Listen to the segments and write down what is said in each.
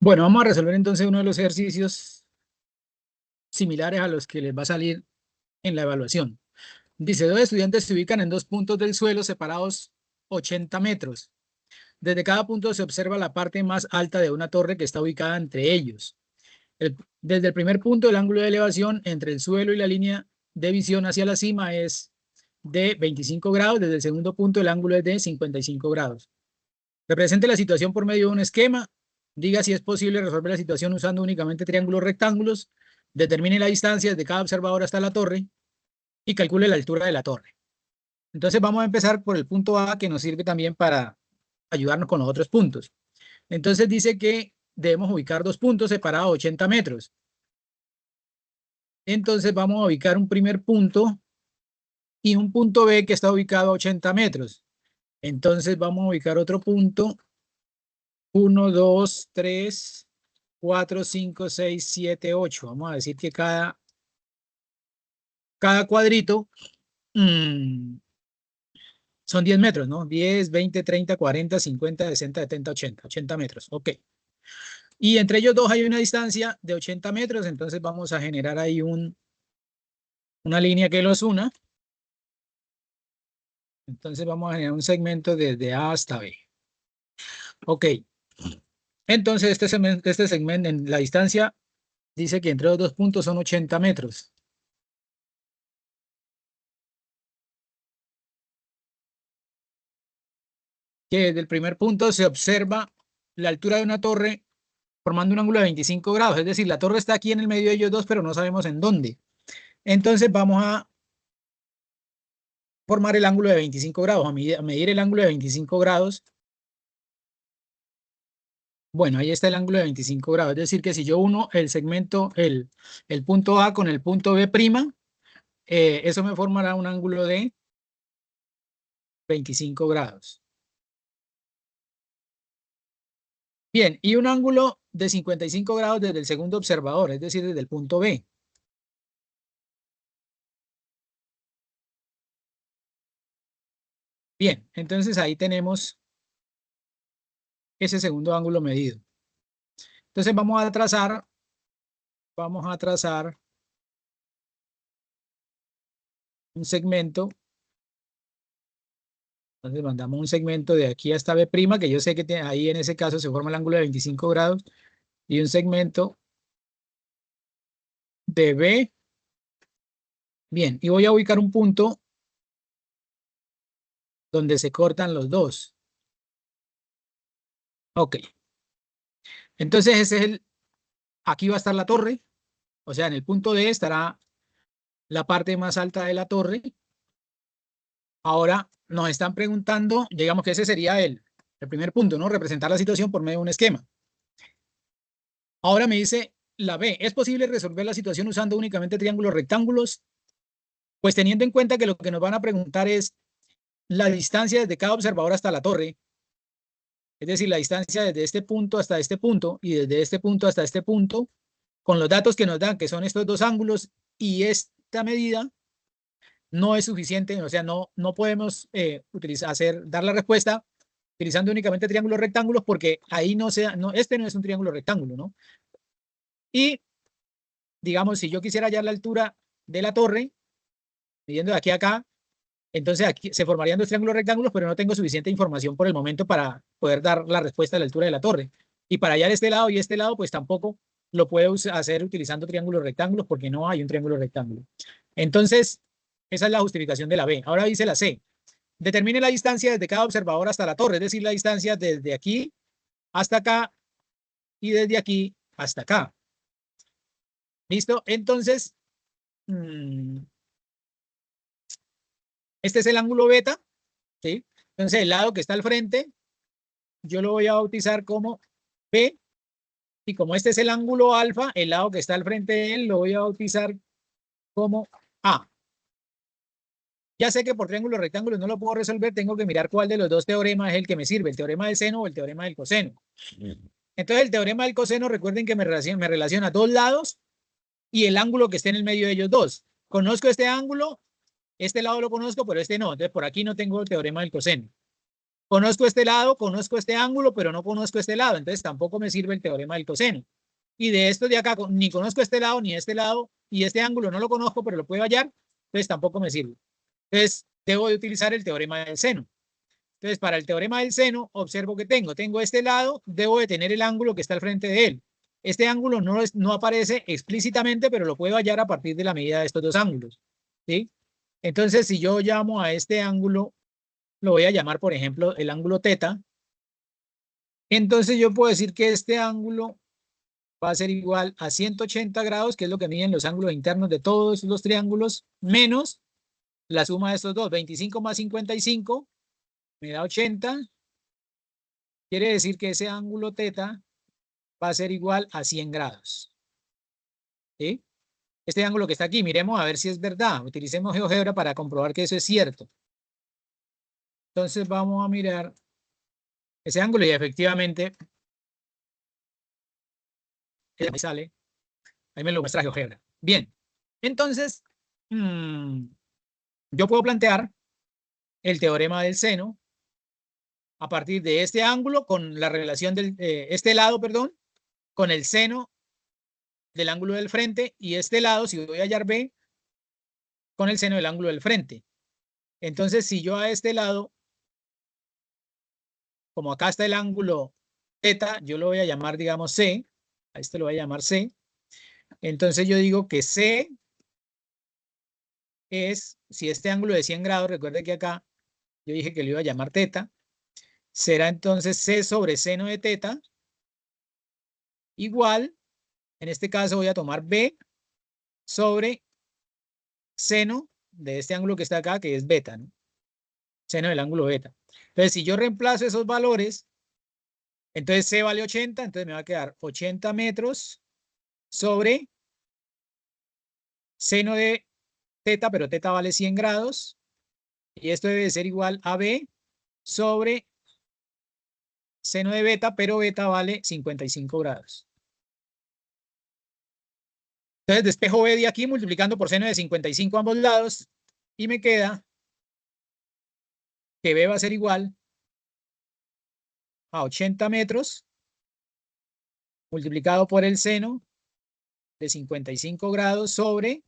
Bueno, vamos a resolver entonces uno de los ejercicios similares a los que les va a salir en la evaluación. Dice, dos estudiantes se ubican en dos puntos del suelo separados 80 metros. Desde cada punto se observa la parte más alta de una torre que está ubicada entre ellos. Desde el primer punto, el ángulo de elevación entre el suelo y la línea de visión hacia la cima es de 25 grados. Desde el segundo punto, el ángulo es de 55 grados. Represente la situación por medio de un esquema. Diga si es posible resolver la situación usando únicamente triángulos rectángulos. Determine la distancia de cada observador hasta la torre y calcule la altura de la torre. Entonces vamos a empezar por el punto A, que nos sirve también para ayudarnos con los otros puntos. Entonces dice que debemos ubicar dos puntos separados a 80 metros. Entonces vamos a ubicar un primer punto y un punto B que está ubicado a 80 metros. Entonces vamos a ubicar otro punto. 1, 2, 3, 4, 5, 6, 7, 8. Vamos a decir que cada cuadrito son 10 metros, ¿no? 10, 20, 30, 40, 50, 60, 70, 80. 80 metros. Ok. Y entre ellos dos hay una distancia de 80 metros, entonces vamos a generar ahí una línea que los una. Entonces vamos a generar un segmento desde A hasta B. Ok. Entonces este segmento en la distancia dice que entre los dos puntos son 80 metros. Que desde el primer punto se observa la altura de una torre formando un ángulo de 25 grados. Es decir, la torre está aquí en el medio de ellos dos, pero no sabemos en dónde. Entonces vamos a formar el ángulo de 25 grados, a medir el ángulo de 25 grados. Bueno, ahí está el ángulo de 25 grados. Es decir, que si yo uno el segmento, el punto A con el punto B', eso me formará un ángulo de 25 grados. Bien, y un ángulo de 55 grados desde el segundo observador, es decir, desde el punto B. Bien, entonces ahí tenemos ese segundo ángulo medido. Entonces vamos a trazar un segmento. Entonces mandamos un segmento de aquí hasta B', que yo sé que ahí en ese caso se forma el ángulo de 25 grados, y un segmento de B. Bien, y voy a ubicar un punto donde se cortan los dos. Ok. Entonces ese es aquí va a estar la torre, o sea, en el punto D estará la parte más alta de la torre. Ahora nos están preguntando, digamos que ese sería el primer punto, ¿no? Representar la situación por medio de un esquema. Ahora me dice la B, ¿es posible resolver la situación usando únicamente triángulos rectángulos? Pues teniendo en cuenta que lo que nos van a preguntar es la distancia desde cada observador hasta la torre, es decir, la distancia desde este punto hasta este punto y desde este punto hasta este punto, con los datos que nos dan, que son estos dos ángulos, y esta medida no es suficiente, o sea, no podemos dar la respuesta utilizando únicamente triángulos rectángulos, porque ahí este no es un triángulo rectángulo, ¿no? Y, digamos, si yo quisiera hallar la altura de la torre, midiendo de aquí a acá, entonces aquí se formarían dos triángulos rectángulos, pero no tengo suficiente información por el momento para poder dar la respuesta a la altura de la torre. Y para hallar este lado y este lado, pues tampoco lo puedo hacer utilizando triángulos rectángulos, porque no hay un triángulo rectángulo. Entonces, esa es la justificación de la B. Ahora dice la C. Determine la distancia desde cada observador hasta la torre, es decir, la distancia desde aquí hasta acá y desde aquí hasta acá. ¿Listo? Entonces, este es el ángulo beta, ¿sí? Entonces, el lado que está al frente, yo lo voy a bautizar como B, y como este es el ángulo alfa, el lado que está al frente de él lo voy a bautizar como A. Ya sé que por triángulos rectángulos no lo puedo resolver, tengo que mirar cuál de los dos teoremas es el que me sirve, el teorema del seno o el teorema del coseno. Entonces, el teorema del coseno, recuerden que me relaciona dos lados y el ángulo que esté en el medio de ellos dos. Conozco este ángulo, este lado lo conozco, pero este no. Entonces, por aquí no tengo el teorema del coseno. Conozco este lado, conozco este ángulo, pero no conozco este lado, entonces tampoco me sirve el teorema del coseno. Y de estos de acá, ni conozco este lado, ni este lado, y este ángulo no lo conozco, pero lo puedo hallar, entonces tampoco me sirve. Entonces, debo de utilizar el teorema del seno. Entonces, para el teorema del seno, observo que tengo este lado, debo de tener el ángulo que está al frente de él. Este ángulo no aparece explícitamente, pero lo puedo hallar a partir de la medida de estos dos ángulos, ¿sí? Entonces, si yo llamo a este ángulo, lo voy a llamar, por ejemplo, el ángulo teta, entonces yo puedo decir que este ángulo va a ser igual a 180 grados, que es lo que miden los ángulos internos de todos los triángulos, menos la suma de estos dos, 25 más 55, me da 80. Quiere decir que ese ángulo teta va a ser igual a 100 grados. ¿Sí? Este ángulo que está aquí, miremos a ver si es verdad. Utilicemos GeoGebra para comprobar que eso es cierto. Entonces vamos a mirar ese ángulo y efectivamente ahí sale. Ahí me lo muestra GeoGebra. Bien. Entonces, yo puedo plantear el teorema del seno a partir de este ángulo con la relación del, este lado, perdón, con el seno del ángulo del frente y este lado, si voy a hallar B, con el seno del ángulo del frente. Entonces, si yo a este lado, como acá está el ángulo θ, yo lo voy a llamar, digamos, C, a este lo voy a llamar C, entonces yo digo que C es, si este ángulo de 100 grados, recuerde que acá yo dije que lo iba a llamar θ, será entonces C sobre seno de θ, igual, en este caso voy a tomar B sobre seno de este ángulo que está acá, que es beta, ¿no? Seno del ángulo beta. Entonces, si yo reemplazo esos valores, entonces C vale 80, entonces me va a quedar 80 metros sobre seno de θ, pero θ vale 100 grados, y esto debe ser igual a B sobre seno de beta, pero beta vale 55 grados. Entonces despejo B de aquí multiplicando por seno de 55 a ambos lados, y me queda que B va a ser igual a 80 metros multiplicado por el seno de 55 grados sobre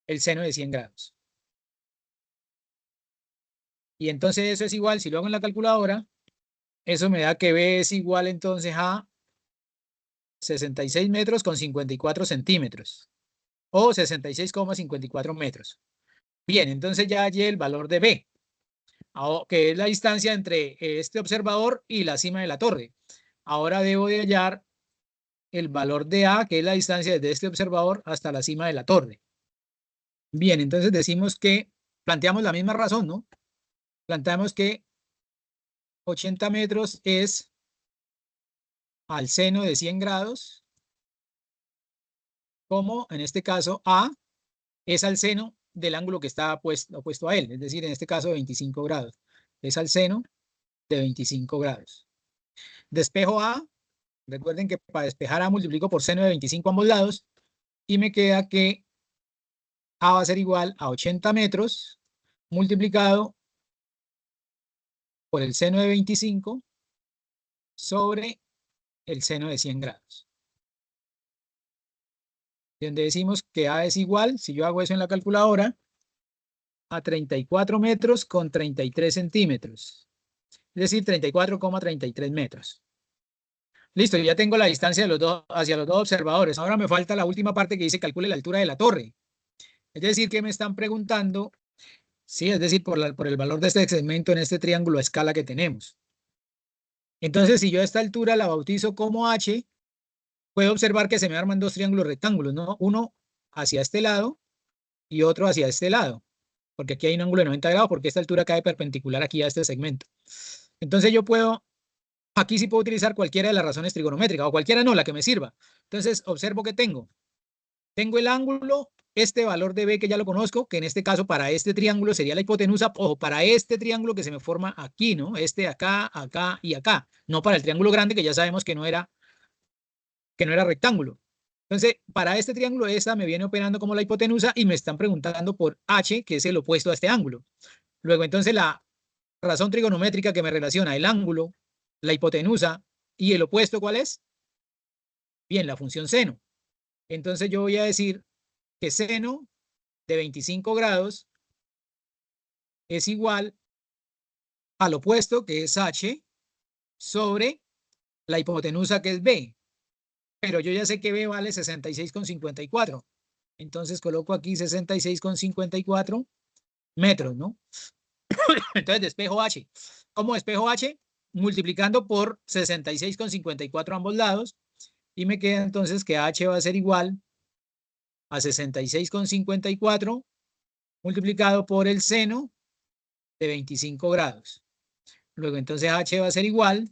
el seno de 100 grados. Y entonces eso es igual, si lo hago en la calculadora, eso me da que B es igual entonces a 66 metros con 54 centímetros. O 66,54 metros. Bien, entonces ya hallé el valor de B, que es la distancia entre este observador y la cima de la torre. Ahora debo de hallar el valor de A, que es la distancia desde este observador hasta la cima de la torre. Bien, entonces decimos que planteamos la misma razón, ¿no? Planteamos que 80 metros es al seno de 100 grados, como en este caso A es al seno del ángulo que está opuesto a él, es decir, en este caso 25 grados. Es al seno de 25 grados. Despejo A, recuerden que para despejar A multiplico por seno de 25 a ambos lados, y me queda que A va a ser igual a 80 metros multiplicado por el seno de 25 sobre el seno de 100 grados. Donde decimos que A es igual, si yo hago eso en la calculadora, a 34 metros con 33 centímetros. Es decir, 34,33 metros. Listo, ya tengo la distancia de los dos, hacia los dos observadores. Ahora me falta la última parte que dice calcule la altura de la torre. Es decir, que me están preguntando, sí, es decir, por el valor de este segmento en este triángulo a escala que tenemos. Entonces, si yo a esta altura la bautizo como H, puedo observar que se me arman dos triángulos rectángulos, ¿no? Uno hacia este lado y otro hacia este lado, porque aquí hay un ángulo de 90 grados, porque esta altura cae perpendicular aquí a este segmento. Entonces yo puedo, aquí sí puedo utilizar cualquiera de las razones trigonométricas, o cualquiera no, la que me sirva. Entonces observo que tengo el ángulo, este valor de B que ya lo conozco, que en este caso para este triángulo sería la hipotenusa, o para este triángulo que se me forma aquí, ¿no? Este acá, acá y acá, no para el triángulo grande que ya sabemos que no era rectángulo. Entonces, para este triángulo, esta me viene operando como la hipotenusa y me están preguntando por H, que es el opuesto a este ángulo. Luego, entonces, razón trigonométrica que me relaciona el ángulo, la hipotenusa y el opuesto, ¿cuál es? Bien, la función seno. Entonces yo voy a decir que seno de 25 grados es igual al opuesto, que es h, sobre la hipotenusa, que es b. Pero yo ya sé que b vale 66,54. Entonces coloco aquí 66,54 metros, ¿no? Entonces despejo h. ¿Cómo despejo h? Multiplicando por 66,54 ambos lados. Y me queda entonces que h va a ser igual a 66,54 multiplicado por el seno de 25 grados. Luego entonces h va a ser igual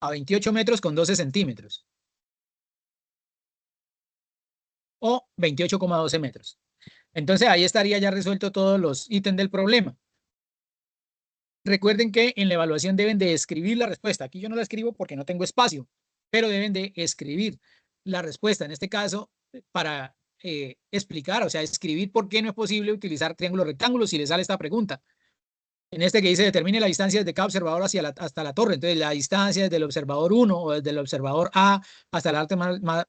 a 28 metros con 12 centímetros. O 28,12 metros. Entonces ahí estaría ya resuelto todos los ítems del problema. Recuerden que en la evaluación deben de escribir la respuesta. Aquí yo no la escribo porque no tengo espacio, pero deben de escribir la respuesta. En este caso, para explicar, o sea, escribir por qué no es posible utilizar triángulo rectángulo si les sale esta pregunta. En este que dice, determine la distancia desde cada observador hasta la torre. Entonces, la distancia desde el observador 1 o desde el observador A hasta la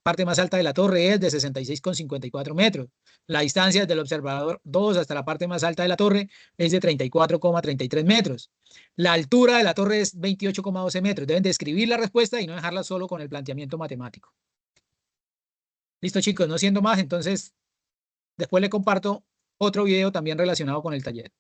parte más alta de la torre es de 66,54 metros. La distancia desde el observador 2 hasta la parte más alta de la torre es de 34,33 metros. La altura de la torre es 28,12 metros. Deben de escribir la respuesta y no dejarla solo con el planteamiento matemático. Listo, chicos, no siendo más, entonces después le comparto otro video también relacionado con el taller.